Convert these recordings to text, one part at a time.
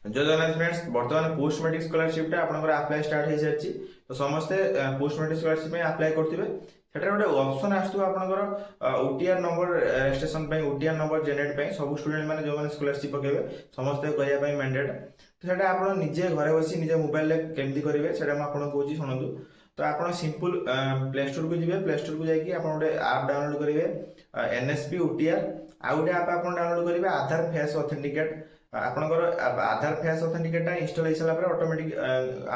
जय जगन्नाथ फ्रेंड्स बर्तमान post matric scholarship आपनकर अप्लाई स्टार्ट हो सारी तो समस्ते पोस्ट मैट्रिक स्कॉलरशिप में अप्लाई करथिबे सेटा गोटे ऑप्शन आसतु आपनकर ओटीआर नंबर रजिस्ट्रेशन पे ओटीआर नंबर जनरेट पे सब स्टूडेंट माने जो माने स्कॉलरशिप पकेबे समस्ते करिया पे मैंडेट तो सेटा आपण निजे घरे बसी निजे मोबाइल रे केमती करिवे सेटा हम आपन कहूची सुनंदु तो आपण सिंपल प्ले स्टोर को जिवे प्ले स्टोर को जाई आपण गोटे ऐप डाउनलोड करिवे एनएसपी ओटीआर आ गोटे ऐप आपण डाउनलोड करिवे आधार फेस ऑथेंटिकेट आपनकर आधार फेस ऑथेंटिकेट इंस्टॉल हो सारा ऑटोमेटिक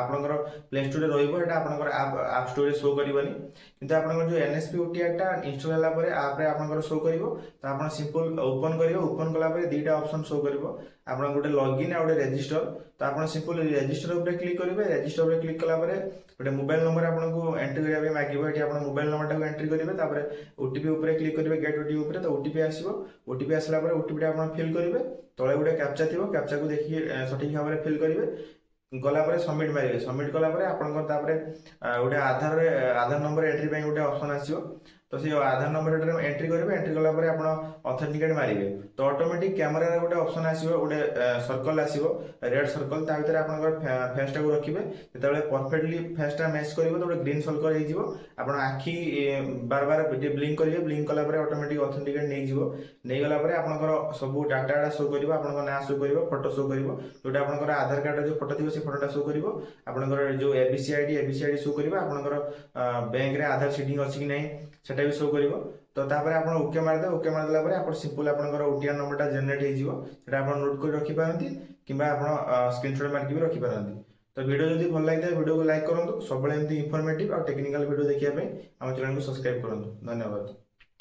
आपनकर प्ले स्टोर रे रहइबो एटा आपनकर ऐप स्टोर रे शो करबनी किंतु आपनकर जो एनएसपी ओटीआर टा इंस्टॉल होला परे ऐप रे आपनकर शो करबो तो आपन सिंपल ओपन करिवो ओपन कला परे दीटा ऑप्शन शो करबो आपन गोटे लॉगिन आ गोटे रजिस्टर तो आपन सिंपल रजिस्टर ऊपर क्लिक करिवे रजिस्टर ऊपर क्लिक कला परे गोटे मोबाइल नंबर आपनको एंट्री करिया पे मागिबो एठी आपन मोबाइल नंबर टा एंट्री करिवे तापर ओटीपी ऊपर क्लिक करिवे गेट ओटीपी ऊपर तो ओटीपी आसीबो ओटीपी आसला परे ओटीपी टा आपन फिल करिवे तळे गोटे कैप्चा थिबो कैप्चा को देखि सठिक भाव में फिल करिवे गला परे सबमिट मारिवे सबमिट कला परे आपनकर तापरे गोटे आधार नंबर एंट्री पे गोटे ऑप्शन आसीबो तो से आधार नंबर एंट्री करेंगे एंट्री कला परे आपण ऑथेंटिकेट मारिवे तो ऑटोमेटिक कैमरा रे गोटे ऑप्शन आसीबो गोटे सर्कल आसीबो रेड सर्कल ता भीतर आपनकर फेस टा को रखिबे जेतेबेले परफेक्टली फेस टा मैच करिवो तो गोटे ग्रीन सर्कल हे जिवो आपण आखी बार बार ब्लिंक करिवे ब्लिंक कला परे ऑटोमेटिक ऑथेंटिकेट नै जिवो नै गला परे आपनकर सब डाटा शो करिवो आपनकर नाम शो करिवो फोटो शो करिवो जोटा आपनकर आधार कार्ड जो फोटो थिबो से फोटोटा शो करिवो आपनकर जो एबीसी आईडी शो करिवो आपनकर बैंक रे आधार सीडिंग अछि कि नै सेटा भी शो करिवो तो तापर आपण ओके मारदेला परे आपण सिंपल आपनकर ओटीआर नंबर टा जनरेट हे जिवो सेटा आपण नोट कर रखि पारंती किबा आपण स्क्रीनशॉट मार के भी रखि पारंती तो वीडियो जदी भल लागिता वीडियो को लाइक करंतु सबले एमती इंफॉर्मेटिव और टेक्निकल वीडियो देखिया पे हम चैनल को सब्सक्राइब करंतु धन्यवाद।